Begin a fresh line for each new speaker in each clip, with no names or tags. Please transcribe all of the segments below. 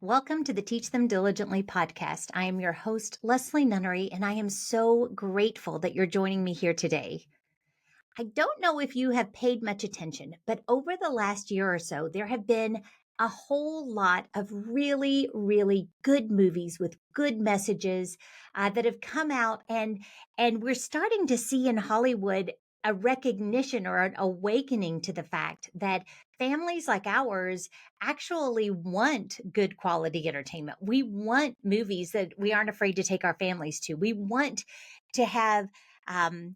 Welcome to the Teach Them Diligently podcast. I am your host, Leslie Nunnery, and I am so grateful that you're joining me here today. I don't know if you have paid much attention, but over the last year or so, there have been a whole lot of really, really good movies with good messages that have come out, and we're starting to see in Hollywood a recognition or an awakening to the fact that families like ours actually want good quality entertainment. We want movies that we aren't afraid to take our families to. We want to have um,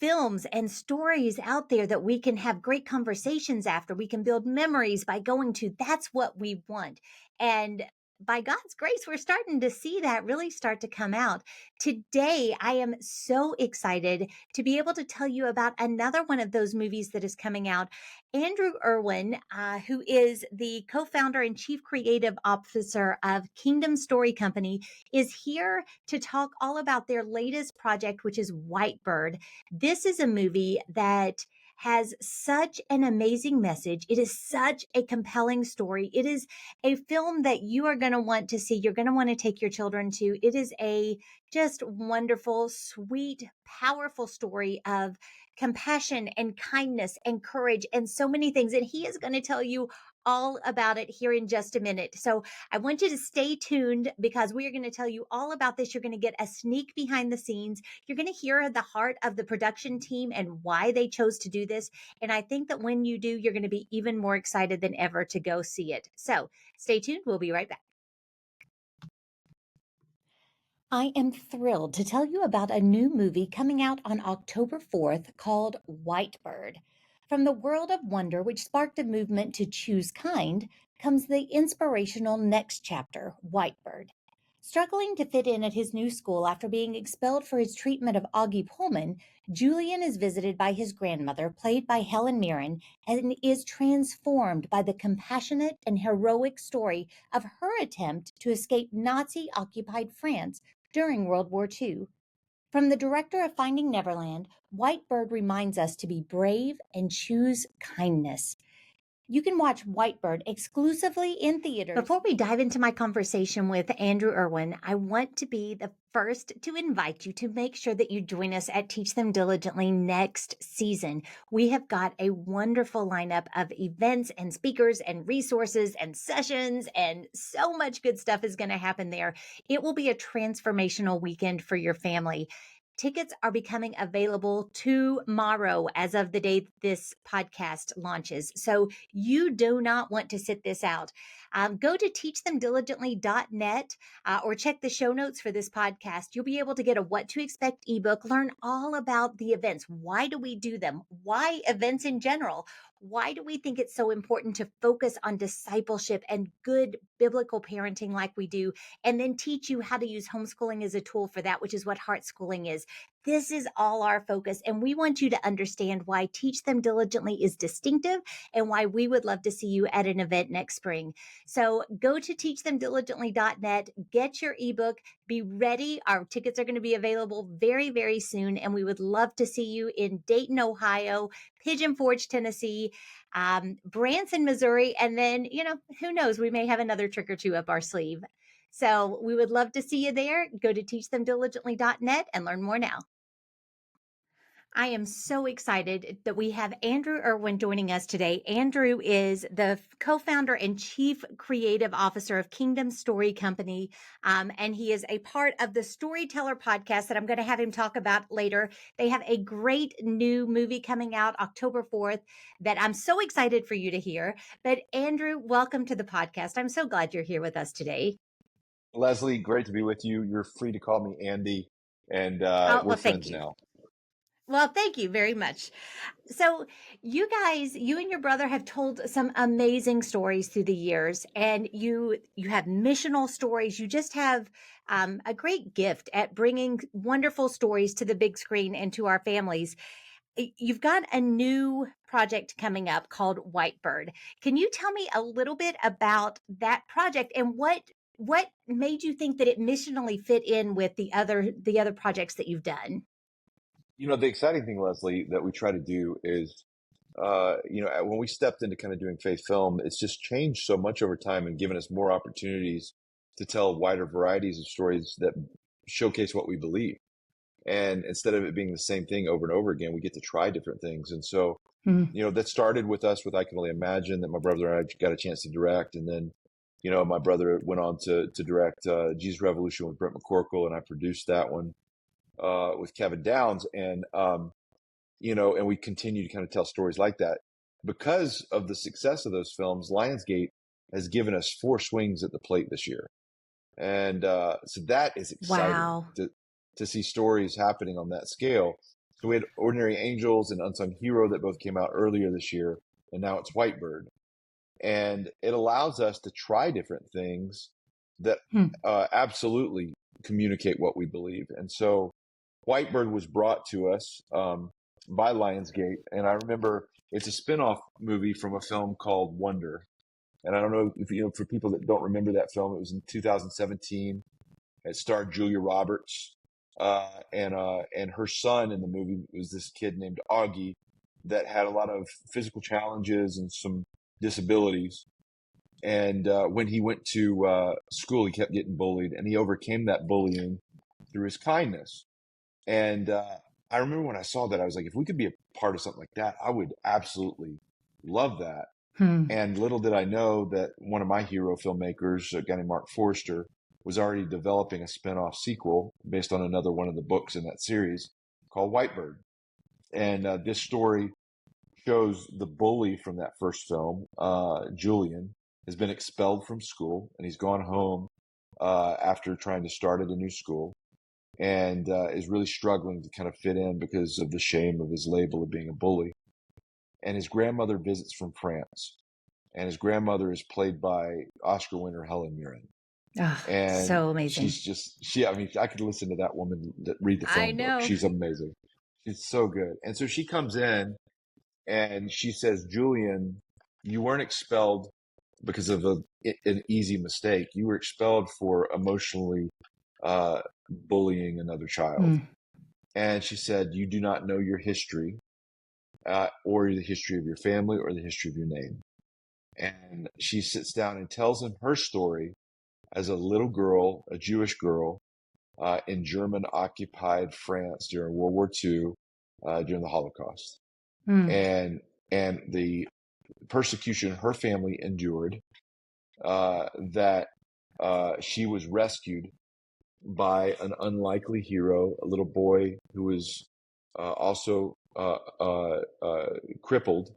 films and stories out there that we can have great conversations after. We can build memories by going to. That's what we want. And by God's grace, we're starting to see that really start to come out. Today, I am so excited to be able to tell you about another one of those movies that is coming out. Andrew Erwin, who is the co-founder and chief creative officer of Kingdom Story Company, is here to talk all about their latest project, which is Whitebird. This is a movie that has such an amazing message. It is such a compelling story. It is a film that you are going to want to see. You're going to want to take your children to. It is a just wonderful, sweet, powerful story of compassion and kindness and courage and so many things. And he is going to tell you all about it here in just a minute. So I want you to stay tuned because we are going to tell you all about this. You're going to get a sneak behind the scenes. You're going to hear the heart of the production team and why they chose to do this. And I think that when you do, you're going to be even more excited than ever to go see it. So stay tuned. We'll be right back. I am thrilled to tell you about a new movie coming out on October 4th called Whitebird. From the world of wonder, which sparked a movement to choose kind, comes the inspirational next chapter, Whitebird. Struggling to fit in at his new school after being expelled for his treatment of Augie Pullman, Julian is visited by his grandmother, played by Helen Mirren, and is transformed by the compassionate and heroic story of her attempt to escape Nazi-occupied France during World War II. From the director of Finding Neverland, Whitebird reminds us to be brave and choose kindness. You can watch Whitebird exclusively in theaters. Before we dive into my conversation with Andrew Erwin, I want to be the first to invite you to make sure that you join us at Teach Them Diligently next season. We have got a wonderful lineup of events and speakers and resources and sessions, and so much good stuff is going to happen there. It will be a transformational weekend for your family. Tickets are becoming available tomorrow as of the day this podcast launches. So you do not want to sit this out. Go to teachthemdiligently.net or check the show notes for this podcast. You'll be able to get a What to Expect ebook, learn all about the events. Why do we do them? Why events in general? Why do we think it's so important to focus on discipleship and good biblical parenting like we do, and then teach you how to use homeschooling as a tool for that, which is what heart schooling is. This is all our focus, and we want you to understand why Teach Them Diligently is distinctive and why we would love to see you at an event next spring. So go to teachthemdiligently.net, get your ebook, be ready. Our tickets are going to be available very, very soon, and we would love to see you in Dayton, Ohio, Pigeon Forge, Tennessee, Branson, Missouri, and then, who knows, we may have another trick or two up our sleeve. So we would love to see you there. Go to teachthemdiligently.net and learn more now. I am so excited that we have Andrew Erwin joining us today. Andrew is the co-founder and chief creative officer of Kingdom Story Company, and he is a part of the Storyteller podcast that I'm going to have him talk about later. They have a great new movie coming out October 4th that I'm so excited for you to hear. But Andrew, welcome to the podcast. I'm so glad you're here with us today.
Leslie, great to be with you. You're free to call me Andy, and we're friends now.
Well, thank you very much. So you guys, you and your brother have told some amazing stories through the years, and you have missional stories. You just have a great gift at bringing wonderful stories to the big screen and to our families. You've got a new project coming up called Whitebird. Can you tell me a little bit about that project and what made you think that it missionally fit in with the other projects that you've done?
The exciting thing, Leslie, that we try to do is when we stepped into kind of doing faith film, it's just changed so much over time and given us more opportunities to tell wider varieties of stories that showcase what we believe. And instead of it being the same thing over and over again, we get to try different things. And so,
Mm.
that started with us with I Can Only Imagine, that my brother and I got a chance to direct. And then, my brother went on to direct Jesus Revolution with Brent McCorkle, and I produced that one with Kevin Downs. And we continue to kind of tell stories like that. Because of the success of those films, Lionsgate has given us 4 swings at the plate this year. And so that is exciting
Wow.
to see stories happening on that scale. So we had Ordinary Angels and Unsung Hero that both came out earlier this year, and now it's Whitebird. And it allows us to try different things that
Hmm.
absolutely communicate what we believe. And so Whitebird was brought to us by Lionsgate, and I remember it's a spinoff movie from a film called Wonder. And I don't know if for people that don't remember that film, it was in 2017. It starred Julia Roberts, and her son in the movie was this kid named Augie that had a lot of physical challenges and some disabilities. And when he went to school, he kept getting bullied, and he overcame that bullying through his kindness. And I remember when I saw that, I was like, if we could be a part of something like that, I would absolutely love that.
Hmm.
And little did I know that one of my hero filmmakers, a guy named Mark Forster, was already developing a spinoff sequel based on another one of the books in that series called Whitebird. And this story shows the bully from that first film, Julian, has been expelled from school, and he's gone home after trying to start at a new school, and is really struggling to kind of fit in because of the shame of his label of being a bully. And his grandmother visits from France, and his grandmother is played by Oscar winner Helen Mirren.
Oh,
And
so amazing.
I mean, I could listen to that woman read the
I
phone book.
know.
She's amazing. She's so good. And so she comes in and she says, Julian, you weren't expelled because of an easy mistake. You were expelled for emotionally bullying another child.
Mm.
And she said, you do not know your history or the history of your family or the history of your name. And she sits down and tells him her story as a little girl, a Jewish girl, in German-occupied France during World War II, during the Holocaust.
Mm.
And the persecution her family endured, that she was rescued by an unlikely hero, a little boy who was also crippled,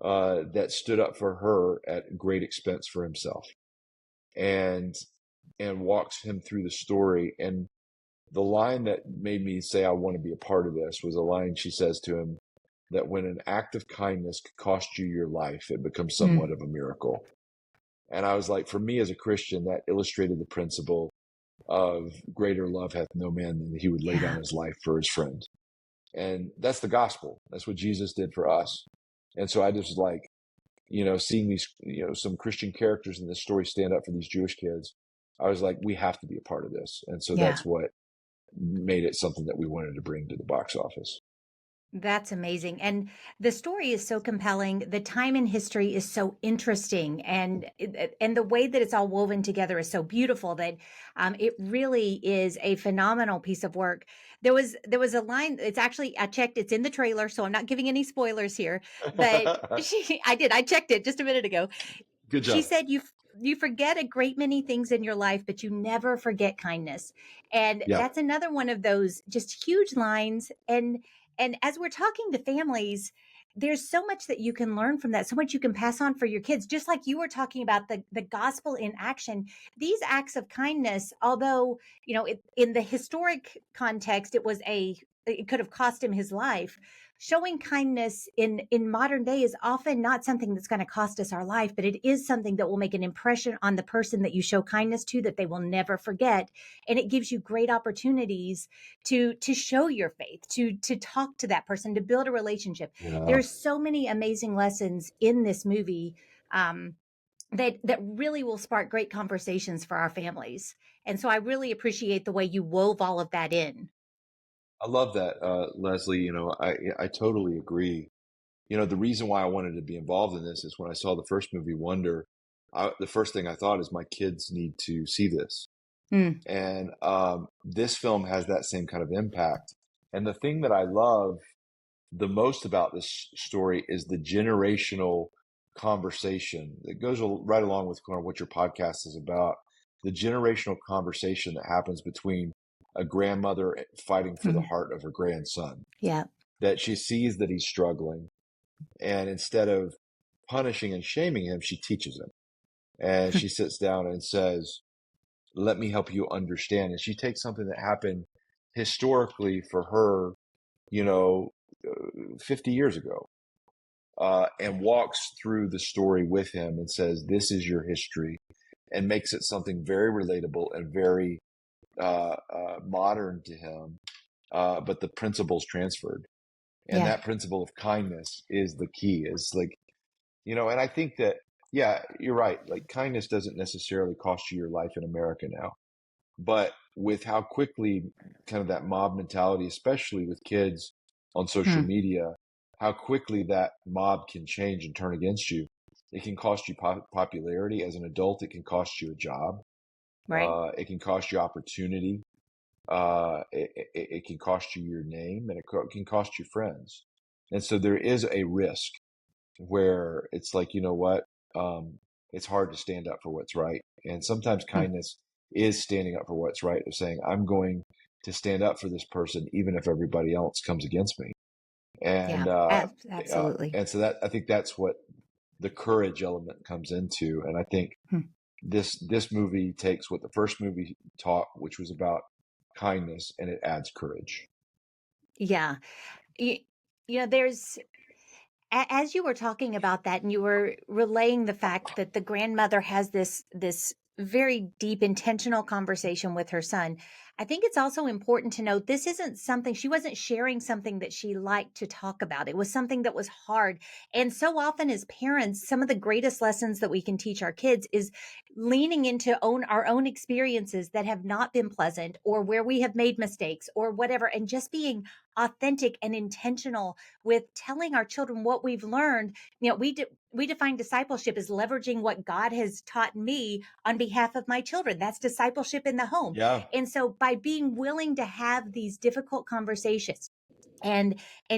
that stood up for her at great expense for himself, and walks him through the story. And the line that made me say I want to be a part of this was a line she says to him, that when an act of kindness could cost you your life, it becomes somewhat
Mm.
of a miracle. And I was like, for me as a Christian, that illustrated the principle of greater love hath no man than he would lay down
Yeah.
his life for his friend. And that's the gospel. That's what Jesus did for us. And so I just like, seeing these, some Christian characters in this story stand up for these Jewish kids. I was like, we have to be a part of this. And so
Yeah.
that's what made it something that we wanted to bring to the box office.
That's amazing. And the story is so compelling. The time in history is so interesting. And the way that it's all woven together is so beautiful that it really is a phenomenal piece of work. There was a line, it's actually, I checked, it's in the trailer, so I'm not giving any spoilers here, but I checked it just a minute ago.
Good
She
job.
said you forget a great many things in your life, but you never forget kindness. And
Yeah.
that's another one of those just huge lines. And as we're talking to families, there's so much that you can learn from that, so much you can pass on for your kids. Just like you were talking about the gospel in action, these acts of kindness, although, in the historic context, it could have cost him his life. Showing kindness in modern day is often not something that's going to cost us our life, but it is something that will make an impression on the person that you show kindness to that they will never forget. And it gives you great opportunities to show your faith, to talk to that person, to build a relationship.
Yeah.
There's so many amazing lessons in this movie, that really will spark great conversations for our families. And so I really appreciate the way you wove all of that in.
I love that, Leslie. I totally agree. the reason why I wanted to be involved in this is when I saw the first movie, Wonder, the first thing I thought is my kids need to see this.
Mm,
And this film has that same kind of impact. And the thing that I love the most about this story is the generational conversation that goes right along with kind of what your podcast is about. The generational conversation that happens between a grandmother fighting for the
mhm.
heart of her grandson,
Yeah.
that she sees that he's struggling. And instead of punishing and shaming him, she teaches him. And she sits down and says, let me help you understand. And she takes something that happened historically for her, you know, 50 years ago, and walks through the story with him and says, this is your history, and makes it something very relatable and very modern to him. But the principles transferred. And
Yeah.
that principle of kindness is the key. Is like, and I think that, yeah, you're right. Like, kindness doesn't necessarily cost you your life in America now. But with how quickly kind of that mob mentality, especially with kids on social
Hmm.
media, how quickly that mob can change and turn against you. It can cost you popularity as an adult. It can cost you a job.
Right.
It can cost you opportunity. It can cost you your name, and it can cost you friends. And so there is a risk where it's like, you know what? It's hard to stand up for what's right. And sometimes
Hmm.
kindness is standing up for what's right, of saying, I'm going to stand up for this person, even if everybody else comes against me.
Yeah.
And,
Absolutely.
and so that, I think that's what the courage element comes into. And I think
Hmm.
this movie takes what the first movie taught, which was about kindness, and it adds courage.
Yeah. You, there's as you were talking about that and you were relaying the fact that the grandmother has this very deep intentional conversation with her son. I think it's also important to note this isn't something she wasn't sharing something that she liked to talk about. It was something that was hard. And so often as parents, some of the greatest lessons that we can teach our kids is leaning into our own experiences that have not been pleasant or where we have made mistakes or whatever, and just being authentic and intentional with telling our children what we've learned. We define discipleship as leveraging what God has taught me on behalf of my children. That's discipleship in the home.
Yeah,
And so by being willing to have these difficult conversations and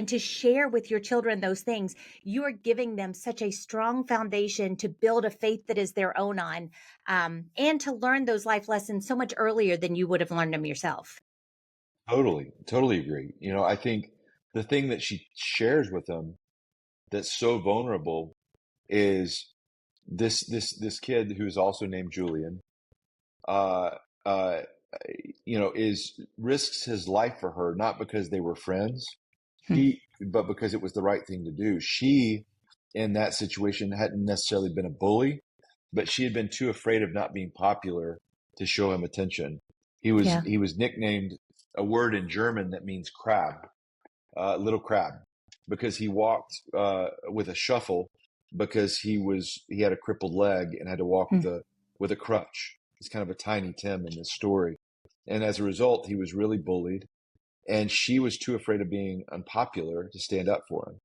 to share with your children those things, you are giving them such a strong foundation to build a faith that is their own on, and to learn those life lessons so much earlier than you would have learned them yourself.
totally, totally agree. I think the thing that she shares with them that's so vulnerable is this kid who's also named Julian, uh, uh, is risks his life for her, not because they were friends,
Hmm.
but because it was the right thing to do. She, in that situation, hadn't necessarily been a bully, but she had been too afraid of not being popular to show him attention.
Yeah.
He was nicknamed a word in German that means crab, little crab, because he walked with a shuffle, because he had a crippled leg and had to walk
Hmm.
with a crutch. He's kind of a tiny Tim in this story, and as a result, he was really bullied. And she was too afraid of being unpopular to stand up for him.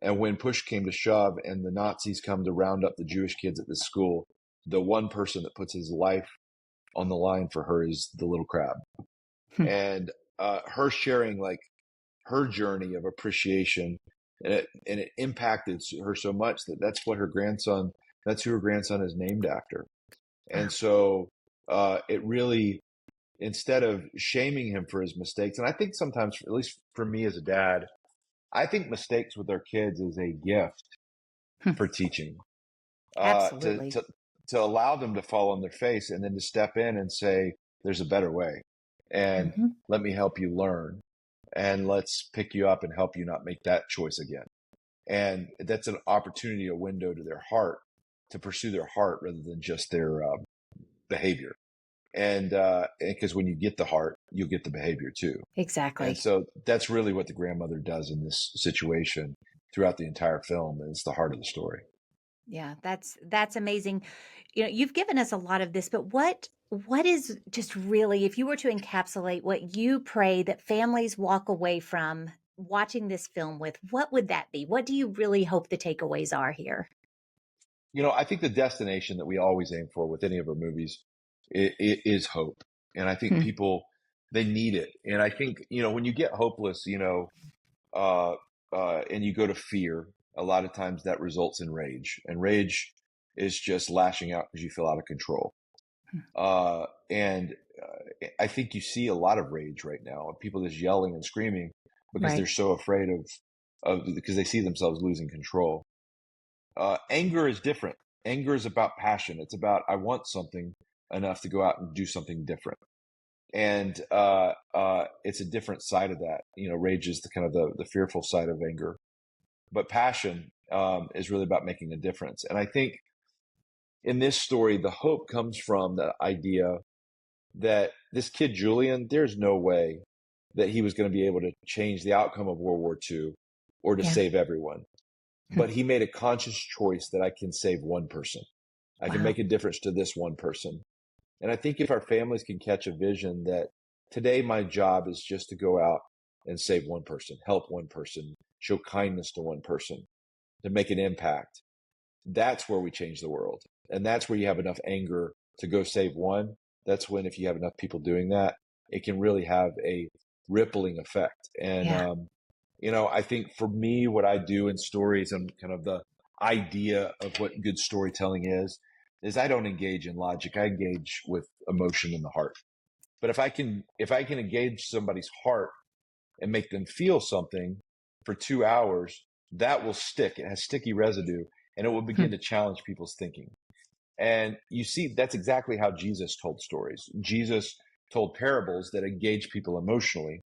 And when push came to shove, and the Nazis come to round up the Jewish kids at this school, the one person that puts his life on the line for her is the little crab.
Hmm.
And her sharing like her journey of appreciation, and it impacted her so much that that's who her grandson is named after.
Wow.
And so it really, instead of shaming him for his mistakes, and I think sometimes, at least for me as a dad, I think mistakes with our kids is a gift
Hmm.
for teaching, uh, to
Absolutely.
to to allow them to fall on their face, and then to step in and say, "There's a better way," and
Hmm.
let me help you learn, and let's pick you up and help you not make that choice again. And that's an opportunity, a window to their heart, to pursue their heart rather than just their behavior. And because when you get the heart, you'll get the behavior too. And
Exactly.
so that's really what the grandmother does in this situation throughout the entire film. And it's the heart of the story.
Yeah, that's amazing. You've given us a lot of this, but what is just really, if you were to encapsulate what you pray that families walk away from watching this film with, what would that be? What do you really hope the takeaways are here?
I think the destination that we always aim for with any of our movies is hope. And I think
Hmm.
people, they need it. And I think, when you get hopeless, uh, and you go to fear, a lot of times that results in rage. And rage is just lashing out because you feel out of control. And I think you see a lot of rage right now, people just yelling and screaming because they're
Right.
so afraid because they see themselves losing control. Anger is different. Anger is about passion. It's about, I want something enough to go out and do something different. And it's a different side of that. Rage is the kind of the fearful side of anger, but passion is really about making a difference. And I think in this story, the hope comes from the idea that this kid, Julian, there's no way that he was going to be able to change the outcome of World War II or to
Yeah.
save everyone.
Hmm.
But he made a conscious choice that I can save one person. I can
Wow.
make a difference to this one person. And I think if our families can catch a vision that today my job is just to go out and save one person, help one person, show kindness to one person, to make an impact, that's where we change the world. And that's where you have enough anger to go save one. That's when, if you have enough people doing that, it can really have a rippling effect. And,
Yeah.
I think for me, what I do in stories and kind of the idea of what good storytelling is I don't engage in logic. I engage with emotion in the heart. But if I can engage somebody's heart and make them feel something for 2 hours, that will stick. It has sticky residue and it will begin
Hmm.
to challenge people's thinking. And you see, that's exactly how Jesus told stories. Jesus told parables that engage people emotionally,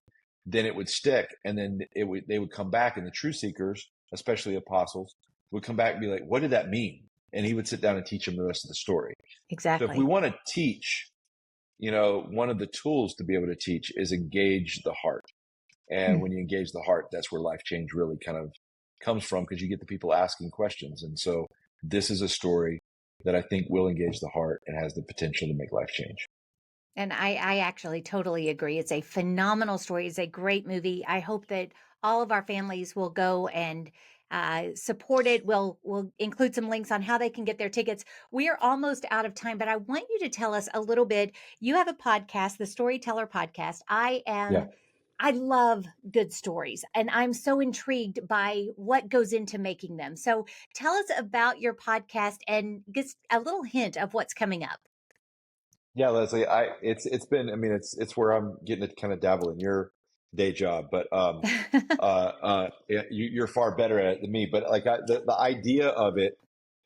then it would stick. And then they would come back, and the truth seekers, especially apostles, would come back and be like, what did that mean? And he would sit down and teach them the rest of the story. So if we
Exactly.
want to teach, one of the tools to be able to teach is engage the heart. And
Hmm.
when you engage the heart, that's where life change really kind of comes from, because you get the people asking questions. And so this is a story that I think will engage the heart and has the potential to make life change.
And I actually totally agree. It's a phenomenal story. It's a great movie. I hope that all of our families will go and support it. We'll include some links on how they can get their tickets. We are almost out of time, but I want you to tell us a little bit. You have a podcast, the Storyteller Podcast.
Yeah.
I love good stories, and I'm so intrigued by what goes into making them. So tell us about your podcast and just a little hint of what's coming up.
Yeah, Leslie, it's been, I mean, it's where I'm getting to kind of dabble in your day job, but yeah, you're far better at it than me. But like the idea of it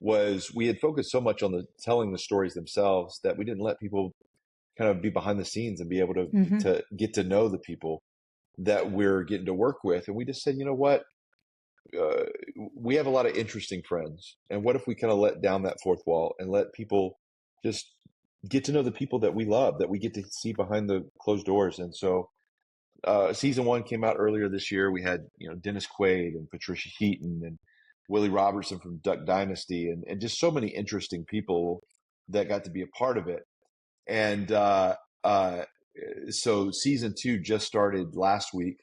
was, we had focused so much on the telling the stories themselves that we didn't let people kind of be behind the scenes and be able to
Hmm.
to get to know the people that we're getting to work with. And we just said, you know what? Uh, we have a lot of interesting friends. And what if we kind of let down that fourth wall and let people just get to know the people that we love, that we get to see behind the closed doors? And so season one came out earlier this year. We had, Dennis Quaid and Patricia Heaton and Willie Robertson from Duck Dynasty, and just so many interesting people that got to be a part of it. And uh, so season two just started last week.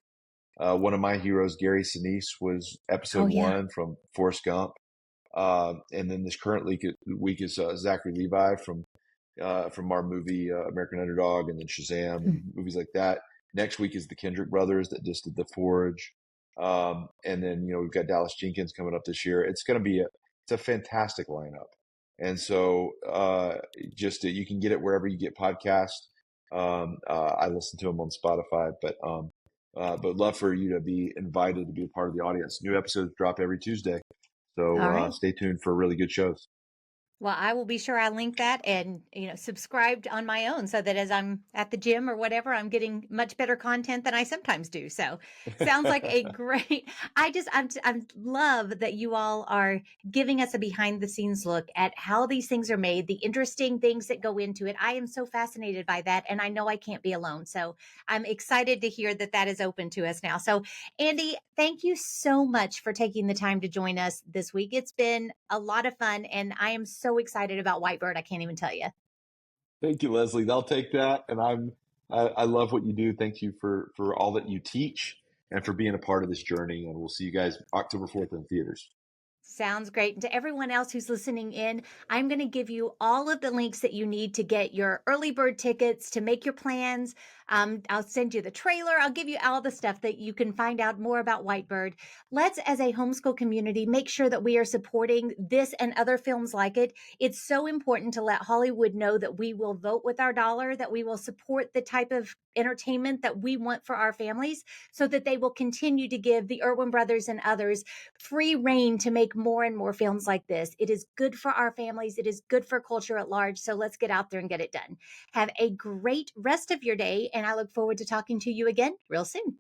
One of my heroes, Gary Sinise, was
Oh
episode
yeah.
one from Forrest Gump. And then this current week is Zachary Levi from our movie American Underdog, and then Shazam and movies like that. Next week is the Kendrick brothers that just did The Forge. And then, we've got Dallas Jenkins coming up this year. It's going to be it's a fantastic lineup. And so you can get it wherever you get podcasts. I listen to them on Spotify, but love for you to be invited to be a part of the audience. New episodes drop every Tuesday. So
All right.
stay tuned for really good shows.
Well, I will be sure I link that and, subscribed on my own so that as I'm at the gym or whatever, I'm getting much better content than I sometimes do. So sounds like a great, I love that you all are giving us a behind the scenes look at how these things are made, the interesting things that go into it. I am so fascinated by that. And I know I can't be alone. So I'm excited to hear that that is open to us now. So Andy, thank you so much for taking the time to join us this week. It's been a lot of fun, and I am so excited about Whitebird. I can't even tell you.
Thank you, Leslie. They'll take that, and I love what you do. Thank you for all that you teach and for being a part of this journey. And we'll see you guys October 4th in theaters.
Sounds great. And to everyone else who's listening in, I'm going to give you all of the links that you need to get your early bird tickets, to make your plans. I'll send you the trailer. I'll give you all the stuff that you can find out more about Whitebird. Let's, as a homeschool community, make sure that we are supporting this and other films like it. It's so important to let Hollywood know that we will vote with our dollar, that we will support the type of entertainment that we want for our families, so that they will continue to give the Erwin brothers and others free reign to make more and more films like this. It is good for our families. It is good for culture at large. So let's get out there and get it done. Have a great rest of your day, and I look forward to talking to you again real soon.